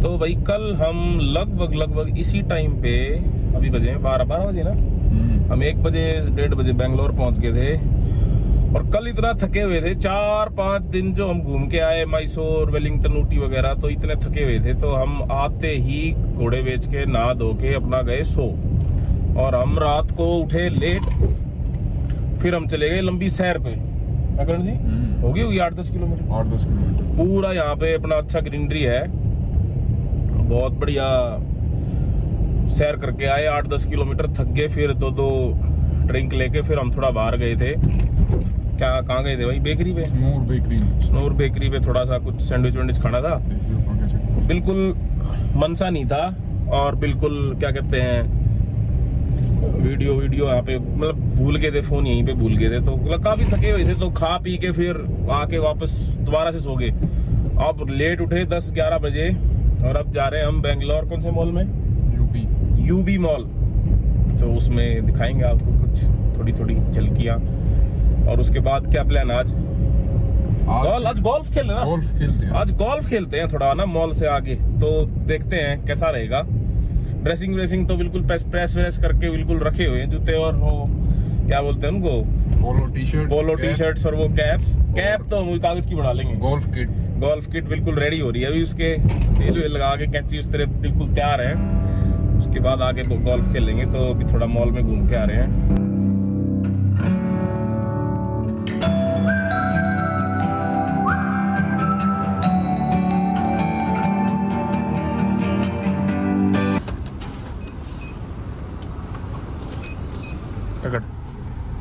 तो भाई कल हम लगभग इसी टाइम पे, अभी बजे 12 बजे ना, हम 1 बजे 1:30 बजे बेंगलोर पहुंच गए थे। और कल इतना थके हुए थे, 4-5 दिन जो हम घूम के आए, मैसूर, वेलिंगटन, ऊटी वगैरह, तो इतने थके हुए थे। तो हम आते ही घोड़े बेच के नहा धो के अपना गए सो, और हम रात को उठे लेट। फिर हम चले गए लंबी सैर पे। अकरण जी होगी 8-10 किलोमीटर। 8-10 किलोमीटर पूरा यहाँ पे अपना अच्छा ग्रीनरी है, बहुत बढ़िया सैर करके आए। 8-10 किलोमीटर थक गए। फिर दो ड्रिंक लेके फिर हम थोड़ा बाहर गए थे। क्या कहाँ गए थे भाई? बेकरी पे, स्नोर बेकरी पे थोड़ा सा कुछ सैंडविच खाना था। बिल्कुल मन सा नहीं था, और बिल्कुल क्या कहते हैं, वीडियो यहाँ पे मतलब भूल गए थे, फोन यहीं पे भूल गए थे। तो मतलब काफी थके हुए थे, तो खा पी के फिर आके वापस दोबारा से सो गए। अब लेट उठे 10-11 बजे, और अब जा रहे हैं हम बेंगलोर। कौन से मॉल में? UB mall. तो उसमें दिखाएंगे आपको कुछ थोड़ी झलकियां। और उसके बाद क्या प्लान? आज गोल्फ खेलते हैं। आज गोल्फ खेलते हैं थोड़ा ना मॉल से आगे, तो देखते हैं कैसा रहेगा। ड्रेसिंग तो बिल्कुल प्रेस करके बिल्कुल रखे हुए हैं, जूते और वो क्या बोलते हैं उनको, पोलो टी शर्ट्स और वो कैप तो हम कागज की बना लेंगे। गोल्फ किट बिल्कुल रेडी हो रही है अभी, उसके तेल वेल लगा के कैंची उस तरह बिल्कुल तैयार है। उसके बाद आगे गोल्फ खेलेंगे। तो अभी थोड़ा मॉल में घूम के आ रहे हैं।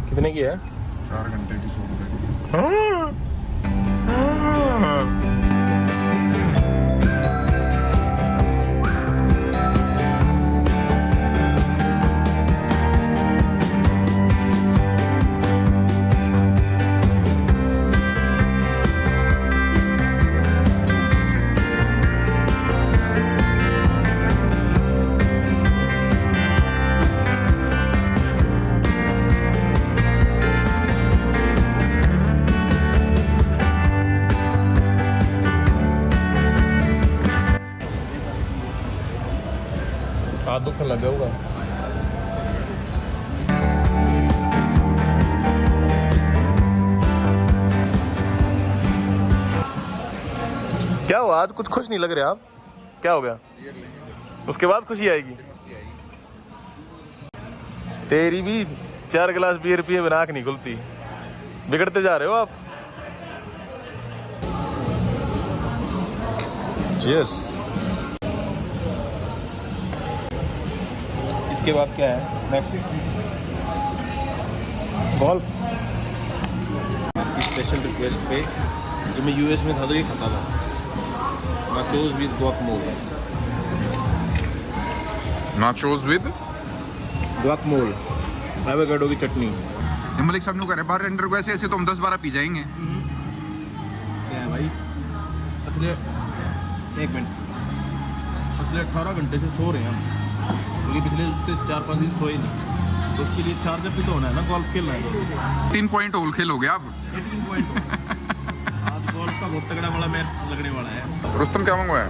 कितने की है? 4 घंटे की 100 रुपए की। हाथ दुखने लगा होगा। क्या हुआ? आज कुछ खुश नहीं लग रहे आप, क्या हो गया? उसके बाद खुशी आएगी। तेरी भी 4 गिलास बियर पिए बिना आंख नहीं खुलती। बिगड़ते जा रहे हो आप। चीयर्स। इसके बाद क्या है नेक्स्ट? गोल्फ। आपकी स्पेशल रिक्वेस्ट पे, जब मैं यूएस में था तो ये खाता था, नाचोस विद गुआकमोल। गुआकमोल, एवोकाडो की चटनी। मलिक साहब ने कह रहे बारटेंडर को ऐसे तो हम 10-12 पी जाएंगे। क्या है भाई? असले 1 मिनट, असले 18 घंटे से सो रहे हैं हम, क्योंकि पिछले से 4-5 दिन सोए नहीं। तो उसके लिए चार्जर भी तो होना है ना, गोल्फ खेलना है। 3 पॉइंट होल खेल हो गया अब। 3 पॉइंट। आज गोल्फ का बहुत तगड़ा वाला मैच लगने वाला है। रुस्तम क्या मंगवाया?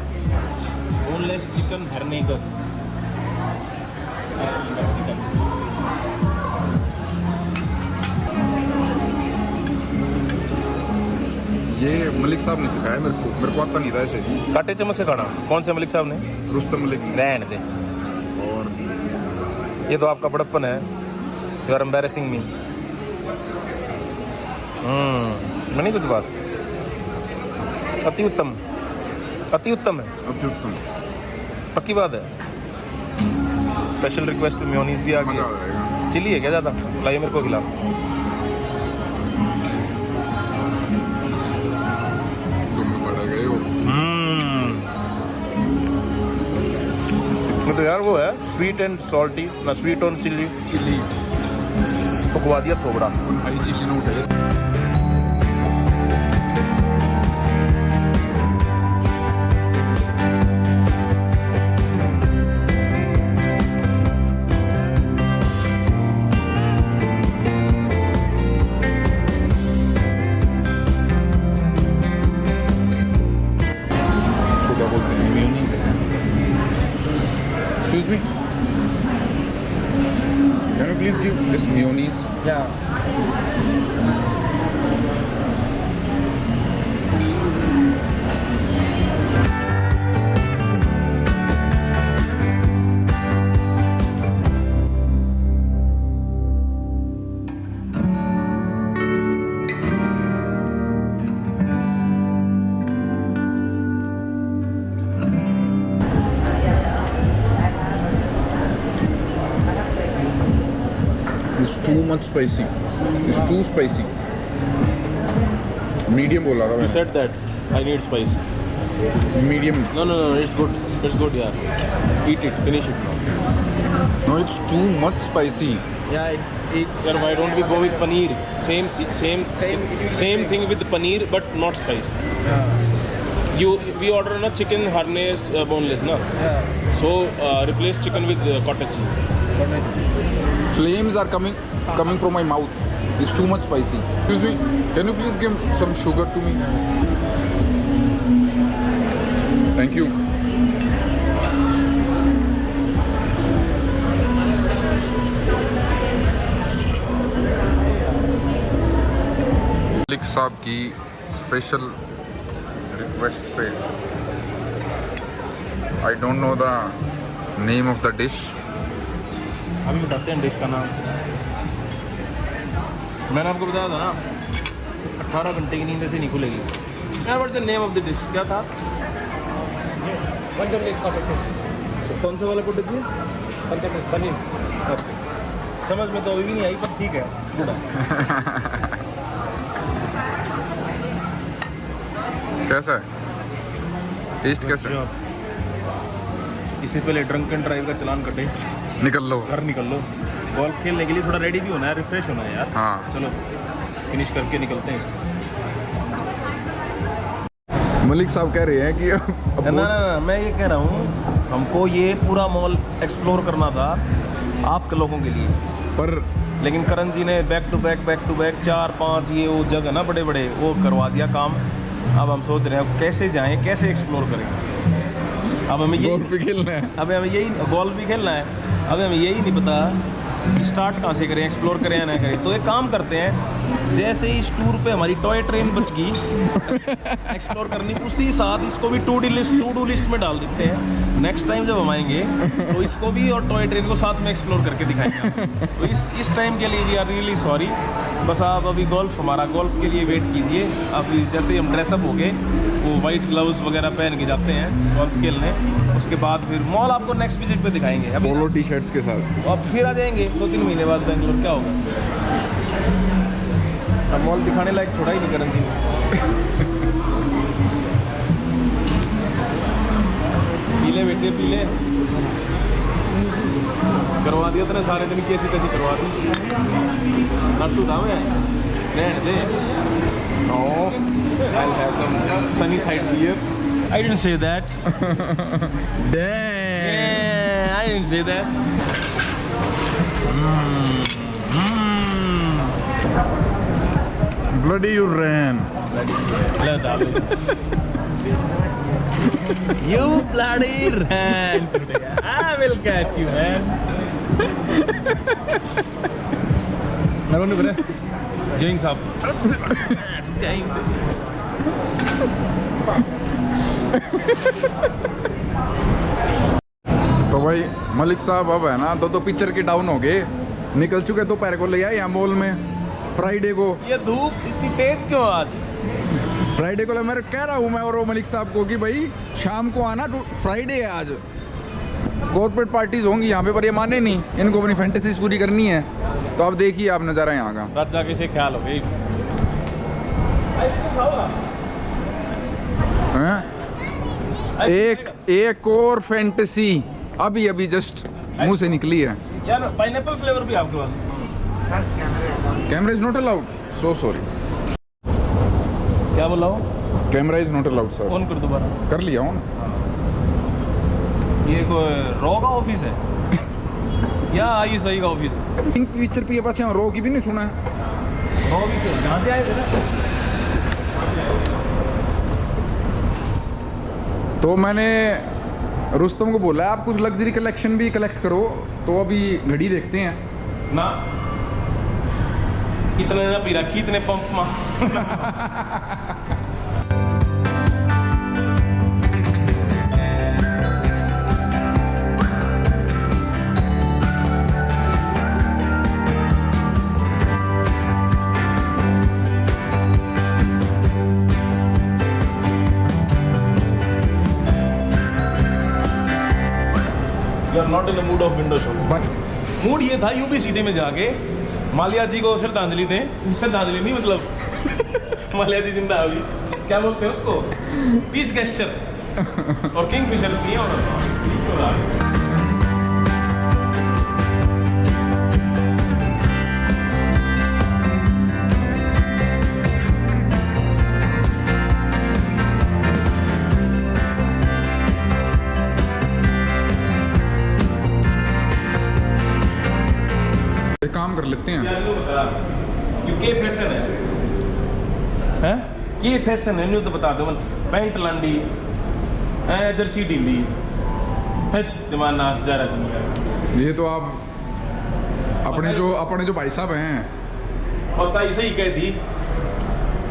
बोनलेस चिकन हर्नेगस। ये मलिक साहब ने सिखाया मेरे को आता नहीं था ऐसे। काटे चम्मच से खाना। कौन से मलिक साहब ने? रुस्तम मलिक। रहने दे। और ये तो आपका बड़प्पन है। यू आर एम्बैरेसिंग मी। नहीं कुछ बात। अति उत्तम है। अत्युत्तम। पक्की बात है। स्पेशल रिक्वेस्ट मेयोनीज भी आ मजा आ गई। जाएगा। चिली है क्या ज़्यादा? लाइए मेरे को खिला। तुम पड़ गए हो। तो यार वो है स्वीट एंड सॉल्टी, ना स्वीट ऑन चिली पकवा दिया थोड़ा। हाई चिली नोट है। क्या बोलते हैं? Excuse me. Can you please give this mayonnaise? Yeah. It's too much spicy. It's too spicy. Medium बोला था You मैंने. said that I need spice. Medium. No, it's good. It's good, yeah. Eat it, finish it now. No, it's too much spicy. Yeah, it. Then why don't we go with paneer? Same Same thing with paneer, but not spice. Yeah. We order na chicken harness boneless na. Yeah. So replace chicken with cottage cheese. Flames are coming from my mouth. It's too much spicy. Excuse me. Can you please give some sugar to me? Thank you. Malik साहब की special request पे I don't know the name of the dish. हम बताते हैं dish का नाम. मैंने आपको बताया था ना 18 घंटे की नींद ऐसे नहीं खुलेगी. क्या but the name of the dish क्या था? कौन सा वाला कॉटेज जी? पनीर. ओके, समझ में तो अभी भी नहीं आई पर ठीक है. गुड है. कैसा है? टेस्ट कैसा है? इससे पहले ड्रंक एंड ड्राइव का चलान कटे, निकल लो. घर निकल लो. गोल्फ खेलने के लिए थोड़ा रेडी भी होना है, रिफ्रेश होना है यार. हाँ. चलो फिनिश करके निकलते हैं इसको. मलिक साहब कह रहे हैं कि अब ना, मैं ये कह रहा हूँ हमको ये पूरा मॉल एक्सप्लोर करना था आप लोगों के लिए, पर लेकिन करण जी ने बैक टू बैक 4-5 ये वो जगह ना बड़े बड़े वो करवा दिया काम. अब हम सोच रहे हैं कैसे जाएं, कैसे एक्सप्लोर करें. अब हमें गोल्फ यही भी खेलना है. अब हमें यही गोल्फ भी खेलना है. अब हमें यही नहीं पता कि स्टार्ट कहाँ से करें, एक्सप्लोर करें या ना करें. तो एक काम करते हैं, जैसे ही इस टूर पे हमारी टॉय ट्रेन बच गई एक्सप्लोर करनी, उसी साथ इसको भी टू डू लिस्ट में डाल देते हैं. नेक्स्ट टाइम जब हम आएंगे तो इसको भी और टॉय ट्रेन को साथ में एक्सप्लोर करके दिखाएंगे. तो इस टाइम के लिए वी आर रियली सॉरी. बस आप अभी हमारा गोल्फ के लिए वेट कीजिए. अभी जैसे ही हम ड्रेसअप हो गए, वो वाइट ग्लव्स वगैरह पहन के जाते हैं गोल्फ खेलने. उसके बाद फिर मॉल आपको नेक्स्ट विजिट पे दिखाएंगे. अभी पोलो टी शर्ट्स के साथ. अब फिर आ जाएंगे 2-3 महीने बाद बेंगलोर. क्या होगा, अब मॉल दिखाने लायक छोड़ा ही नहीं करण जी ने. पीले बेटे पीले करवा दिया तेने सारे दिन की ऐसी तैसी करवा दी. नट्टू था मैं, रहने दे. No, I'll have some sunny side beer. I didn't say that. Damn. Yeah, I didn't say that. Bloody you ran. You bloody ran today. I will catch you, man. Naroon bere. Jain sahab. Jain. तो भाई मलिक साहब अब है ना दो picture के down हो गए, निकल चुके दोपहर को ले आए यहाँ मॉल में. फ्राइडे को ये धूप इतनी तेज क्यों आज? फ्राइडे को मैं कह रहा हूँ मैं और वो मलिक साहब को कि भाई शाम को आना, फ्राइडे है आज, कॉर्पोरेट पार्टीज होंगी यहाँ पे, पर ये माने नहीं, इनको अपनी फैंटेसीज पूरी करनी है. तो आप देखिए आप नज़ारा यहाँ का. रात जाके से ख्याल हो गई. हैं? एक और फैंटेसी अभी अभी जस्ट मुंह से निकली है. यार पाइनएप्पल फ्लेवर भी आपके पास? Camera is not allowed. So sorry. क्या बोला हो? Camera is not allowed sir. On कर दोबारा. कर लिया हूँ. ये कोई रॉ का ऑफिस है या आई सही का ऑफिस है? पिंक पिक्चर पे पाछे रो की भी नहीं सुना है. रॉ भी क्यों? कहाँ से आए थे ना? तो मैंने रुस्तम को बोला है आप कुछ लग्जरी कलेक्शन भी कलेक्ट करो, तो अभी घड़ी देखते हैं। ना इतने ना पी रखी, इतने पंप मार। You are not in the mood of window shopping. Mood ये था यूपी सिटी में जाके मालिया जी को श्रद्धांजलि दें, श्रद्धांजलि नहीं मतलब मालिया जी जिंदा अभी, क्या बोलते हैं उसको, पीस गेस्चर और किंगफिशर पिए और एक काम कर लेते हैं। यार न्यू बता, ये के फैशन है के फैशन है, न्यू तो बता दो, पैंट लांडी जर्सी ढीली फिर जमाना जा रहा दुनिया। ये तो आप अपने जो भाई साहब हैं, और ताई सही कहती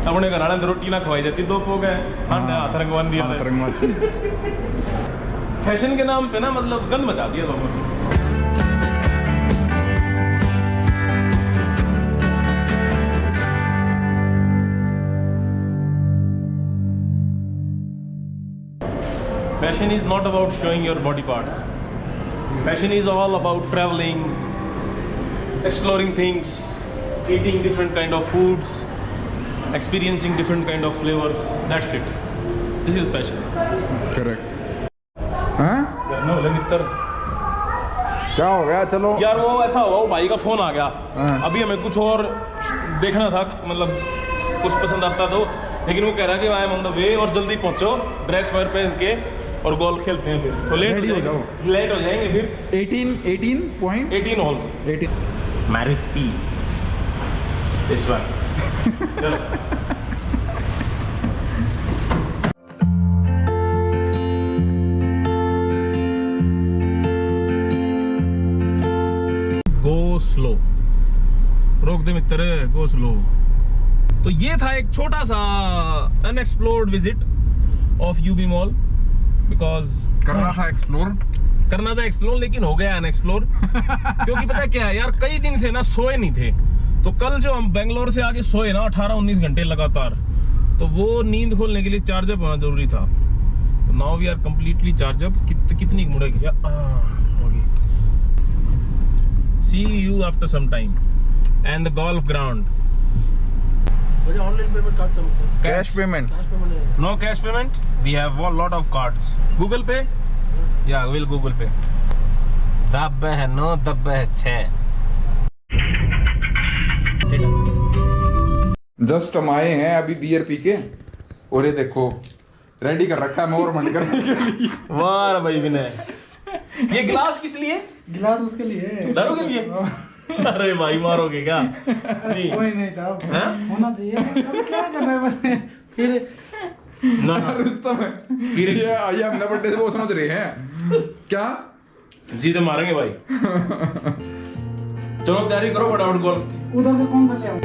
अपने घर वाले रोटी ना खवाई जाती, दो हो गए हाथ रंगवान दिया, हाथ रंगवाती। फैशन के नाम पे ना मतलब गंद मचा दिया लोगों ने। Fashion is not about showing your body parts. Fashion is all about traveling, exploring things, eating different kind of foods, experiencing different kind of flavors. That's it. This is fashion. Correct. हाँ No, मित्र क्या हो गया? चलो यार वो ऐसा हुआ, वो भाई का फोन आ गया। हाँ। अभी हमें कुछ और देखना था, मतलब कुछ पसंद आता तो, लेकिन वो कह रहा कि I am on the way और जल्दी पहुंचो, ड्रेस वेयर पहन के और गोल्फ खेलते हैं फिर, तो लेट Ready हो जाओ। लेट हो जाएंगे फिर। 18 होल्स 18 मैरिटी दिस वन। चलो गो स्लो, रोक दे मित्र, गो स्लो। तो ये था एक छोटा सा unexplored visit of UB mall, because करना था एक्सप्लोर, लेकिन हो गया अनएक्सप्लोर। क्योंकि पता है क्या है यार, कई दिन से ना सोए नहीं थे, तो कल जो हम बेंगलोर से आगे सोए ना 18-19 घंटे लगातार, तो वो नींद खोलने के लिए चार्जअप होना जरूरी था। तो now we are completely charge up. कितनी मुड़ेगी, see you after some time and the golf ground. Online payment करता हूं, cash payment. Cash payment No cash payment. We have a lot of cards. Google Pay? Yeah, we'll Google Pay. दब है 9, दब है 6। Just हम आए हैं अभी बियर पी के, और ये देखो रेडी कर रखा है मोर मन करने के लिए। वाह भाई विनय, ये गिलास किस लिए? गिलास उसके लिए, दारू के लिए? अरे भाई मारोगे क्या? नहीं कोई नहीं साहब, हैं? होना चाहिए। अब क्या करना है बस फिर ना रुस्तम है ये हमने बर्थडे से वो समझ रहे हैं क्या? जीते मारेंगे भाई। चलो तैयारी करो फटाफट गोल्फ की। उधर से कौन सा ले आऊं?